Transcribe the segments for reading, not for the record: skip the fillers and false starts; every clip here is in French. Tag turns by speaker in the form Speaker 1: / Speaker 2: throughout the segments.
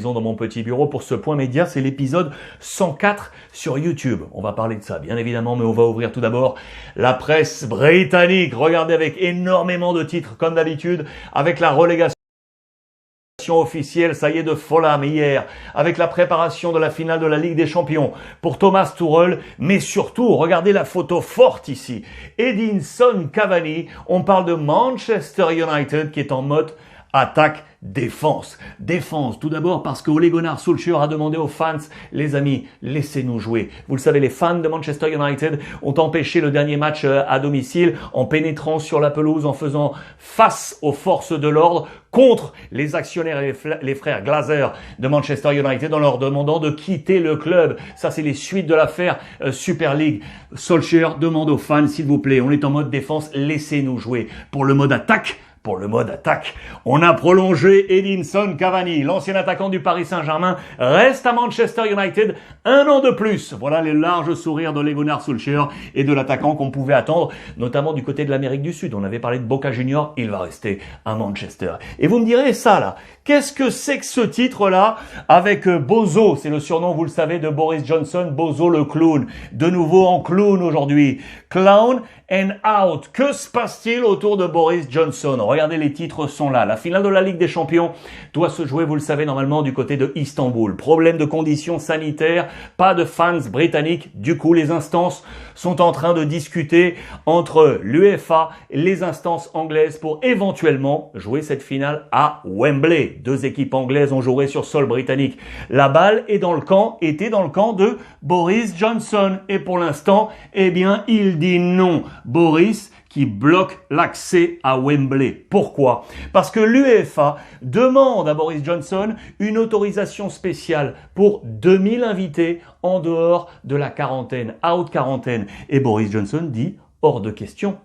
Speaker 1: Dans mon petit bureau pour ce point média, c'est l'épisode 104 sur YouTube. On va parler de ça, bien évidemment, mais on va ouvrir tout d'abord la presse britannique. Regardez avec énormément de titres, comme d'habitude, avec la relégation officielle, ça y est, de Fulham hier, avec la préparation de la finale de la Ligue des Champions pour Thomas Tuchel, mais surtout, regardez la photo forte ici. Edinson Cavani, on parle de Manchester United qui est en mode attaque-défense. Défense, tout d'abord parce que Ole Gunnar Solskjaer a demandé aux fans, les amis, laissez-nous jouer. Vous le savez, les fans de Manchester United ont empêché le dernier match à domicile en pénétrant sur la pelouse, en faisant face aux forces de l'ordre contre les actionnaires et les frères Glazer de Manchester United en leur demandant de quitter le club. Ça, c'est les suites de l'affaire Super League. Solskjaer demande aux fans, s'il vous plaît, on est en mode défense, laissez-nous jouer. Pour le mode attaque, on a prolongé Edinson Cavani, l'ancien attaquant du Paris Saint-Germain, reste à Manchester United 1 an de plus. Voilà les larges sourires de Ole Gunnar Solskjaer et de l'attaquant qu'on pouvait attendre, notamment du côté de l'Amérique du Sud. On avait parlé de Boca Juniors, il va rester à Manchester. Et vous me direz ça là, qu'est-ce que c'est que ce titre-là avec Bozo, c'est le surnom, vous le savez, de Boris Johnson, Bozo le clown. De nouveau en clown aujourd'hui. Clown and out. Que se passe-t-il autour de Boris Johnson? Regardez, les titres sont là. La finale de la Ligue des Champions doit se jouer, vous le savez, normalement du côté de Istanbul. Problème de conditions sanitaires, pas de fans britanniques. Du coup, les instances sont en train de discuter entre l'UEFA et les instances anglaises pour éventuellement jouer cette finale à Wembley. Deux équipes anglaises ont joué sur sol britannique. La balle était dans le camp de Boris Johnson. Et pour l'instant, eh bien, il dit non. Boris qui bloque l'accès à Wembley. Pourquoi? Parce que l'UEFA demande à Boris Johnson une autorisation spéciale pour 2000 invités en dehors de la quarantaine, out quarantaine. Et Boris Johnson dit hors de question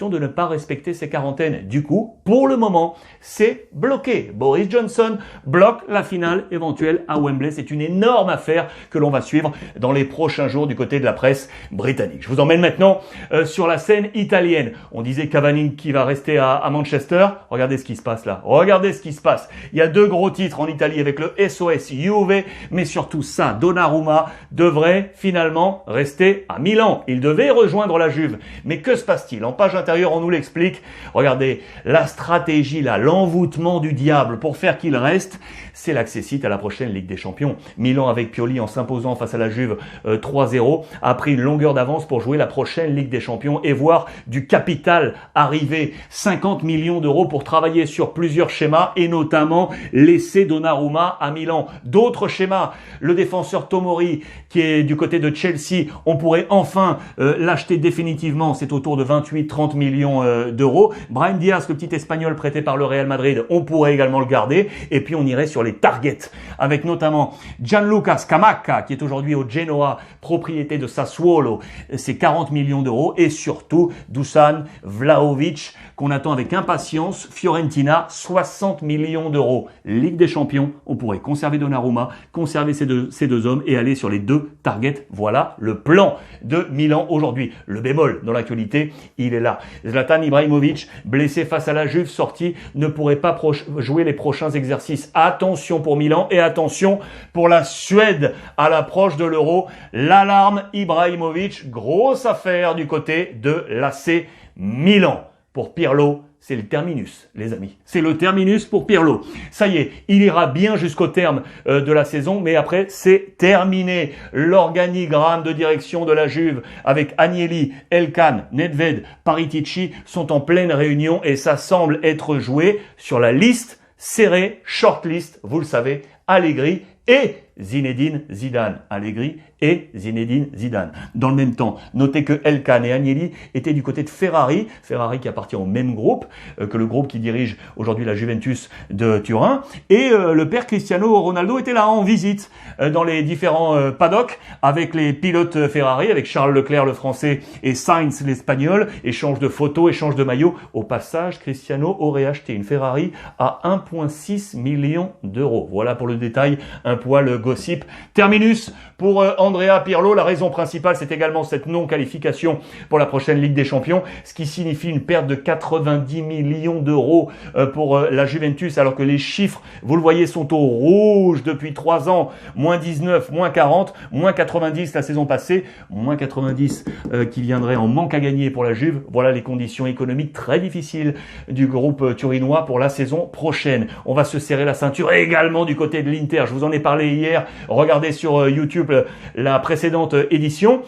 Speaker 1: de ne pas respecter ces quarantaines. Du coup, pour le moment, c'est bloqué. Boris Johnson bloque la finale éventuelle à Wembley. C'est une énorme affaire que l'on va suivre dans les prochains jours du côté de la presse britannique. Je vous emmène maintenant sur la scène italienne. On disait Cavani qui va rester à Manchester. Regardez ce qui se passe là. Regardez ce qui se passe. Il y a deux gros titres en Italie avec le SOS Juve, mais surtout ça, Donnarumma devrait finalement rester à Milan. Il devait rejoindre la Juve. Mais que se passe-t-il? En page intérieure, on nous l'explique. Regardez, la stratégie là, l'envoûtement du diable pour faire qu'il reste, c'est l'accessite à la prochaine Ligue des Champions. Milan avec Pioli en s'imposant face à la Juve 3-0 a pris une longueur d'avance pour jouer la prochaine Ligue des Champions et voir du capital arriver. 50 millions d'euros pour travailler sur plusieurs schémas et notamment laisser Donnarumma à Milan. D'autres schémas, le défenseur Tomori qui est du côté de Chelsea, on pourrait enfin l'acheter définitivement, c'est autour de 28-30 millions d'euros. Brahim Diaz, le petit espagnol prêté par le Real Madrid, on pourrait également le garder. Et puis on irait sur les targets avec notamment Gianluca Scamacca qui est aujourd'hui au Genoa, propriété de Sassuolo, c'est 40 millions d'euros. Et surtout Dusan Vlahovic qu'on attend avec impatience, Fiorentina, 60 millions d'euros. Ligue des Champions, on pourrait conserver Donnarumma, conserver ces deux hommes et aller sur les deux targets. Voilà le plan de Milan aujourd'hui. Le bémol dans l'actualité, il est là. Zlatan Ibrahimovic, blessé face à la Juve, sorti, ne pourrait pas jouer les prochains exercices. Attention pour Milan et attention pour la Suède à l'approche de l'Euro. L'alarme Ibrahimovic, grosse affaire du côté de l'AC Milan. Pour Pirlo, c'est le terminus, les amis. C'est le terminus pour Pirlo. Ça y est, il ira bien jusqu'au terme de la saison, mais après, c'est terminé. L'organigramme de direction de la Juve avec Agnelli, Elkann, Nedved, Paratici sont en pleine réunion et ça semble être joué sur la liste serrée, shortlist, vous le savez, Allegri et Zinedine Zidane. Allegri et Zinedine Zidane. Dans le même temps, notez que Elkann et Agnelli étaient du côté de Ferrari. Ferrari qui appartient au même groupe que le groupe qui dirige aujourd'hui la Juventus de Turin. Et le père Cristiano Ronaldo était là en visite dans les différents paddocks avec les pilotes Ferrari, avec Charles Leclerc le français et Sainz l'espagnol. Échange de photos, échange de maillots. Au passage, Cristiano aurait acheté une Ferrari à 1,6 million d'euros. Voilà pour le détail un un poil gossip. Terminus pour Andrea Pirlo. La raison principale, c'est également cette non-qualification pour la prochaine Ligue des Champions, ce qui signifie une perte de 90 millions d'euros pour la Juventus, alors que les chiffres, vous le voyez, sont au rouge depuis 3 ans. Moins 19, moins 40, moins 90 la saison passée, moins 90 qui viendrait en manque à gagner pour la Juve. Voilà les conditions économiques très difficiles du groupe turinois pour la saison prochaine. On va se serrer la ceinture également du côté de l'Inter. Je vous en ai parlé hier. Regardez sur YouTube la précédente édition.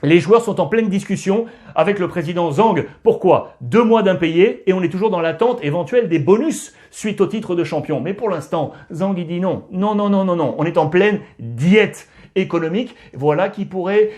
Speaker 1: Les joueurs sont en pleine discussion avec le président Zhang. Pourquoi ? 2 mois d'impayés et on est toujours dans l'attente éventuelle des bonus suite au titre de champion. Mais pour l'instant, Zhang il dit non. Non. On est en pleine diète économique, voilà, qui pourrait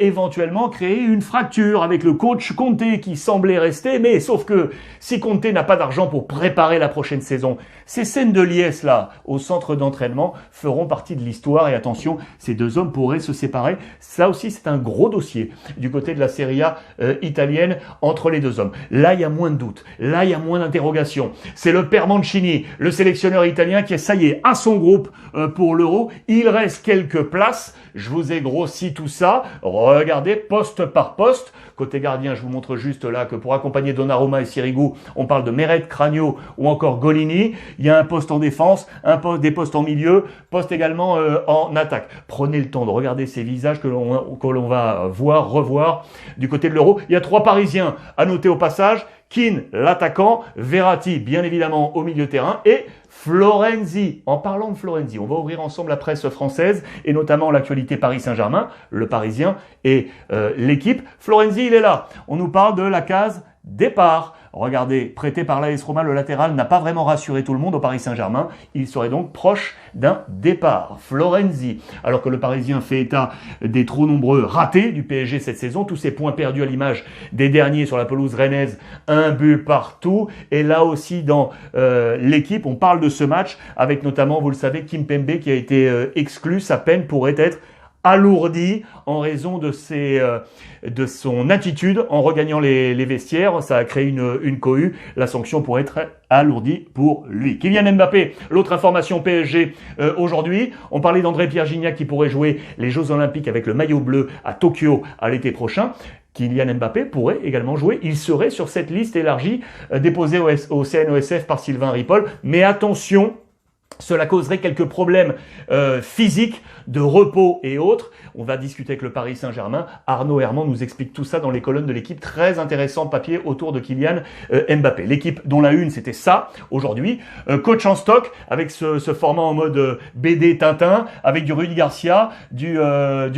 Speaker 1: éventuellement créer une fracture avec le coach Conte qui semblait rester, mais sauf que si Conte n'a pas d'argent pour préparer la prochaine saison, ces scènes de liesse là au centre d'entraînement feront partie de l'histoire et attention, ces 2 hommes pourraient se séparer. Ça aussi c'est un gros dossier du côté de la Serie A italienne entre les 2 hommes. Là il y a moins de doutes, là il y a moins d'interrogations. C'est le père Mancini, le sélectionneur italien qui est, ça y est, à son groupe pour l'Euro. Il reste quelques places. Je vous ai grossi tout ça. Regardez poste par poste. Côté gardien, je vous montre juste là que pour accompagner Donnarumma et Sirigu, on parle de Meret, Cragno ou encore Golini. Il y a un poste en défense, des postes en milieu, poste également en attaque. Prenez le temps de regarder ces visages que l'on va revoir du côté de l'Euro. Il y a 3 Parisiens à noter au passage. Keane, l'attaquant, Verratti, bien évidemment, au milieu terrain, et Florenzi. En parlant de Florenzi, on va ouvrir ensemble la presse française, et notamment l'actualité Paris Saint-Germain, le Parisien et l'équipe. Florenzi, il est là. On nous parle de la case départ. Regardez, prêté par l'AS Roma, le latéral n'a pas vraiment rassuré tout le monde au Paris Saint-Germain. Il serait donc proche d'un départ. Florenzi, alors que le Parisien fait état des trop nombreux ratés du PSG cette saison, tous ces points perdus à l'image des derniers sur la pelouse rennaise, 1 but partout. Et là aussi dans l'équipe, on parle de ce match avec notamment, vous le savez, Kimpembe qui a été exclu. Sa peine pourrait être alourdi en raison de son attitude en regagnant les vestiaires. Ça a créé une cohue. La sanction pourrait être alourdie pour lui. Kylian Mbappé, l'autre information PSG aujourd'hui. On parlait d'André Pierre Gignac qui pourrait jouer les Jeux Olympiques avec le maillot bleu à Tokyo à l'été prochain. Kylian Mbappé pourrait également jouer. Il serait sur cette liste élargie déposée au CNOSF par Sylvain Ripoll. Mais attention, cela causerait quelques problèmes physiques, de repos et autres. On va discuter avec le Paris Saint-Germain. Arnaud Herman nous explique tout ça dans les colonnes de l'équipe. Très intéressant papier autour de Kylian Mbappé. L'équipe dont la une, c'était ça aujourd'hui. Coach en stock avec ce format en mode BD Tintin, avec du Rudy Garcia, du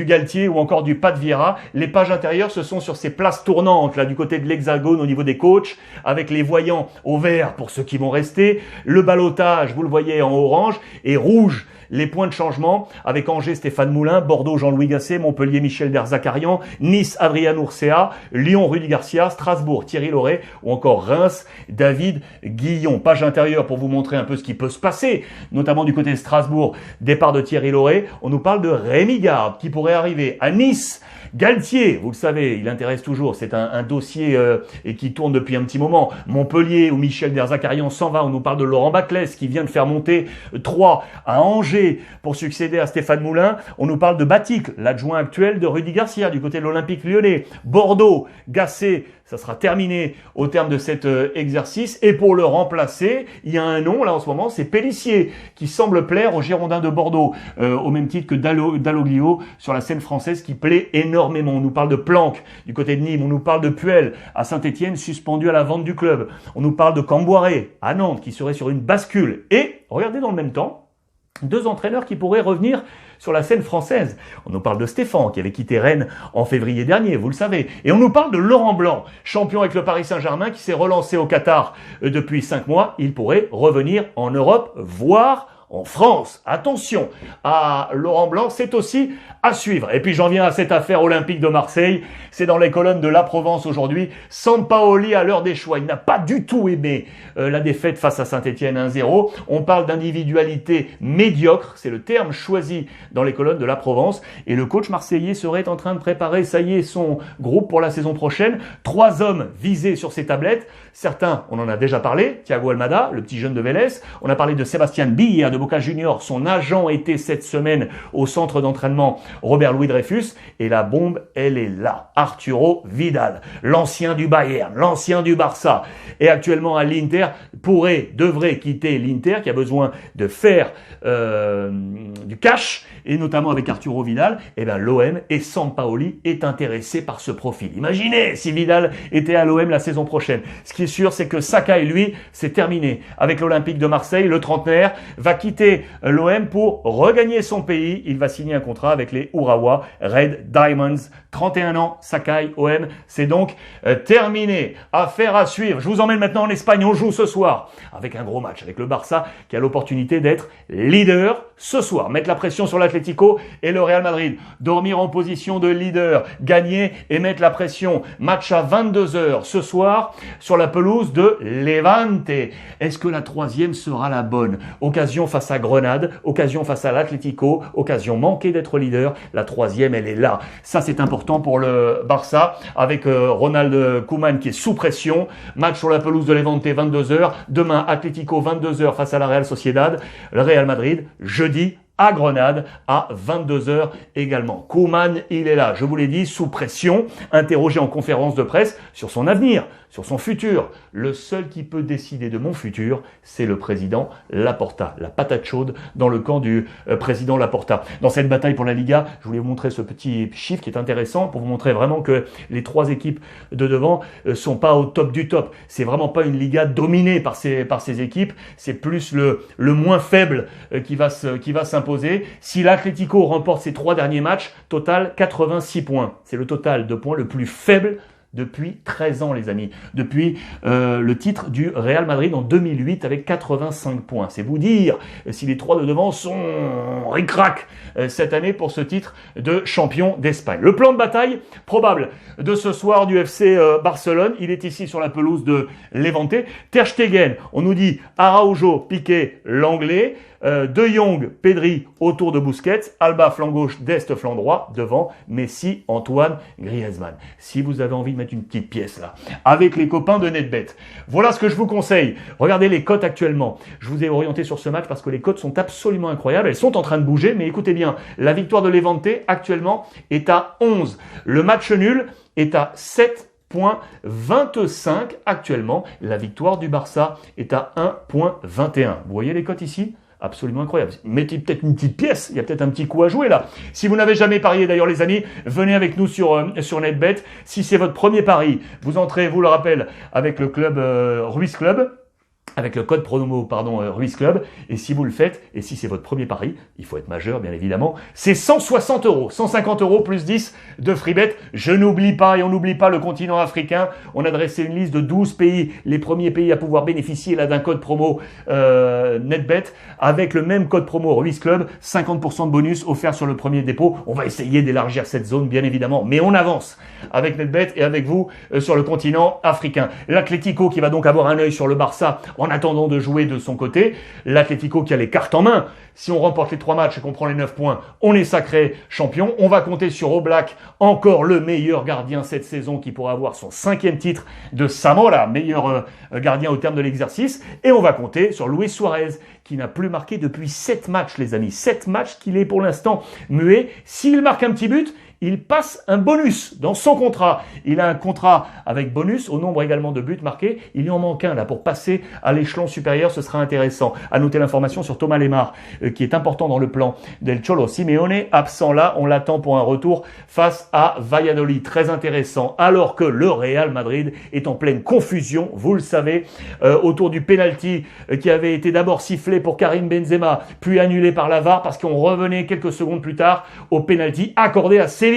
Speaker 1: Galtier ou encore du Pat Vieira. Les pages intérieures, ce sont sur ces places tournantes là du côté de l'hexagone au niveau des coachs, avec les voyants au vert pour ceux qui vont rester. Le ballottage, vous le voyez en orange et rouge. Les points de changement avec Angers, Stéphane Moulin, Bordeaux, Jean-Louis Gasset, Montpellier, Michel Derzakarian, Nice, Adrien Urcea, Lyon, Rudy Garcia, Strasbourg, Thierry Lauré ou encore Reims, David Guillon. Page intérieure pour vous montrer un peu ce qui peut se passer, notamment du côté de Strasbourg, départ de Thierry Lauré. On nous parle de Rémi Garde qui pourrait arriver à Nice. Galtier, vous le savez, il intéresse toujours, c'est un dossier et qui tourne depuis un petit moment. Montpellier, où Michel Derzakarian s'en va, on nous parle de Laurent Baclès qui vient de faire monter 3 à Angers pour succéder à Stéphane Moulin. On nous parle de Batic, l'adjoint actuel de Rudy Garcia du côté de l'Olympique Lyonnais. Bordeaux, Gasset, ça sera terminé au terme de cet exercice. Et pour le remplacer, il y a un nom là en ce moment, c'est Pélissier, qui semble plaire aux Girondins de Bordeaux, au même titre que Dalloglio sur la scène française qui plaît énormément. On nous parle de Planck du côté de Nîmes, on nous parle de Puel à Saint-Étienne suspendu à la vente du club. On nous parle de Camboiré à Nantes qui serait sur une bascule. Et regardez dans le même temps, 2 entraîneurs qui pourraient revenir sur la scène française. On nous parle de Stéphane qui avait quitté Rennes en février dernier, vous le savez. Et on nous parle de Laurent Blanc, champion avec le Paris Saint-Germain qui s'est relancé au Qatar depuis 5 mois. Il pourrait revenir en Europe, voire en France. Attention à Laurent Blanc, c'est aussi à suivre. Et puis j'en viens à cette affaire olympique de Marseille. C'est dans les colonnes de La Provence aujourd'hui. Sampaoli à l'heure des choix. Il n'a pas du tout aimé la défaite face à Saint-Étienne 1-0. On parle d'individualité médiocre. C'est le terme choisi dans les colonnes de La Provence. Et le coach marseillais serait en train de préparer, ça y est, son groupe pour la saison prochaine. 3 hommes visés sur ses tablettes. Certains, on en a déjà parlé. Thiago Almada, le petit jeune de Vélez. On a parlé de Sébastien Billa de Boca Juniors. Son agent était cette semaine au centre d'entraînement Robert Louis Dreyfus. Et la bombe, elle est là. Arturo Vidal, l'ancien du Bayern, l'ancien du Barça, est actuellement à l'Inter, devrait quitter l'Inter, qui a besoin de faire du cash, et notamment avec Arturo Vidal. Et bien l'OM et Sampaoli est intéressé par ce profil. Imaginez si Vidal était à l'OM la saison prochaine. Ce qui est sûr, c'est que Sakai, lui, c'est terminé. Avec l'Olympique de Marseille, le trentenaire va quitter l'OM pour regagner son pays. Il va signer un contrat avec les Urawa Red Diamonds. 31 ans, Sakai, OM, c'est donc terminé. Affaire à suivre. Je vous emmène maintenant en Espagne. On joue ce soir avec un gros match, avec le Barça qui a l'opportunité d'être leader ce soir. Mettre la pression sur l'Atlético et le Real Madrid. Dormir en position de leader, gagner et mettre la pression. Match à 22h ce soir sur la pelouse de Levante. Est-ce que la troisième sera la bonne? Occasion face à Grenade, occasion face à l'Atlético, occasion manquée d'être leader. La troisième, elle est là. Ça, c'est important pour le Barça avec Ronald Koeman qui est sous pression. Match sur la pelouse de Levante 22h. Demain, Atlético 22h face à la Real Sociedad. Le Real Madrid, jeudi, à Grenade à 22h également. Koeman, il est là, je vous l'ai dit, sous pression, interrogé en conférence de presse sur son avenir, sur son futur. Le seul qui peut décider de mon futur, c'est le président Laporta. La patate chaude dans le camp du président Laporta. Dans cette bataille pour la Liga, je voulais vous montrer ce petit chiffre qui est intéressant pour vous montrer vraiment que les trois équipes de devant sont pas au top du top. C'est vraiment pas une Liga dominée par ces équipes. C'est plus le moins faible qui va s'imposer. Si l'Atlético remporte ses 3 derniers matchs, total 86 points. C'est le total de points le plus faible depuis 13 ans, les amis. Depuis le titre du Real Madrid en 2008 avec 85 points. C'est vous dire si les trois de devant sont ric-rac cette année pour ce titre de champion d'Espagne. Le plan de bataille probable de ce soir du FC Barcelone, il est ici sur la pelouse de Levante. Ter Stegen, on nous dit Araujo, Piqué, l'anglais. De Jong, Pedri autour de Busquets, Alba flanc gauche, Dest flanc droit, devant Messi, Antoine, Griezmann. Si vous avez envie de mettre une petite pièce là, avec les copains de NetBet, voilà ce que je vous conseille. Regardez les cotes actuellement. Je vous ai orienté sur ce match parce que les cotes sont absolument incroyables. Elles sont en train de bouger, mais écoutez bien, la victoire de Levante actuellement est à 11. Le match nul est à 7,25 actuellement. La victoire du Barça est à 1,21. Vous voyez les cotes ici? Absolument incroyable. Mettez peut-être une petite pièce, il y a peut-être un petit coup à jouer là. Si vous n'avez jamais parié d'ailleurs les amis, venez avec nous sur NetBet. Si c'est votre premier pari, vous entrez, vous le rappelle, avec le club Ruiz Club. Avec le code promo, Ruiz Club. Et si vous le faites, et si c'est votre premier pari, il faut être majeur, bien évidemment, c'est 160 €, 150 € plus 10 de free bet. Je n'oublie pas, et on n'oublie pas le continent africain. On a dressé une liste de 12 pays, les premiers pays à pouvoir bénéficier là d'un code promo NetBet. Avec le même code promo Ruiz Club, 50% de bonus offert sur le premier dépôt. On va essayer d'élargir cette zone, bien évidemment. Mais on avance avec NetBet et avec vous sur le continent africain. L'Atlético qui va donc avoir un œil sur le Barça en attendant de jouer de son côté. L'Atlético qui a les cartes en main. Si on remporte les 3 matchs et qu'on prend les 9 points, on est sacré champion. On va compter sur Oblak, encore le meilleur gardien cette saison qui pourra avoir son 5e titre de Zamora, meilleur gardien au terme de l'exercice. Et on va compter sur Luis Suarez qui n'a plus marqué depuis 7 matchs, les amis. 7 matchs qu'il est pour l'instant muet. S'il marque un petit but, il passe un bonus dans son contrat. Il a un contrat avec bonus au nombre également de buts marqués. Il y en manque un là pour passer à l'échelon supérieur. Ce sera intéressant. À noter l'information sur Thomas Lemar qui est important dans le plan del Cholo Simeone. Absent là, on l'attend pour un retour face à Valladolid. Très intéressant. Alors que le Real Madrid est en pleine confusion, vous le savez, autour du penalty qui avait été d'abord sifflé pour Karim Benzema, puis annulé par la VAR parce qu'on revenait quelques secondes plus tard au penalty accordé à Séville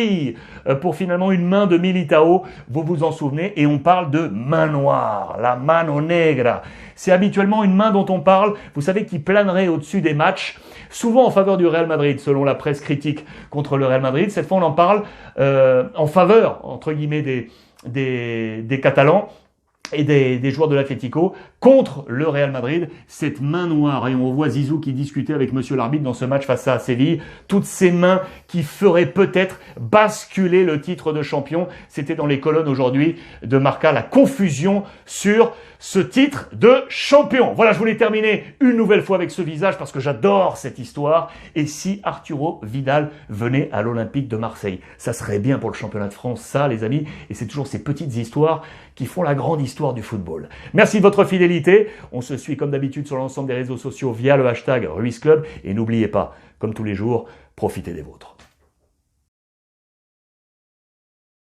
Speaker 1: pour finalement une main de Militao, vous vous en souvenez, et on parle de main noire, la mano negra. C'est habituellement une main dont on parle, vous savez, qui planerait au-dessus des matchs, souvent en faveur du Real Madrid, selon la presse critique contre le Real Madrid. Cette fois, on en parle en faveur, entre guillemets, des Catalans. et des joueurs de l'Atlético contre le Real Madrid. Cette main noire, et on voit Zizou qui discutait avec monsieur l'arbitre dans ce match face à Séville, toutes ces mains qui feraient peut-être basculer le titre de champion. C'était dans les colonnes aujourd'hui de Marca, la confusion sur ce titre de champion. Voilà, je voulais terminer une nouvelle fois avec ce visage parce que j'adore cette histoire. Et si Arturo Vidal venait à l'Olympique de Marseille, ça serait bien pour le championnat de France, ça les amis. Et c'est toujours ces petites histoires qui font la grande histoire du football. Merci de votre fidélité. On se suit comme d'habitude sur l'ensemble des réseaux sociaux via le hashtag RuizClub. Et n'oubliez pas, comme tous les jours, profitez des vôtres.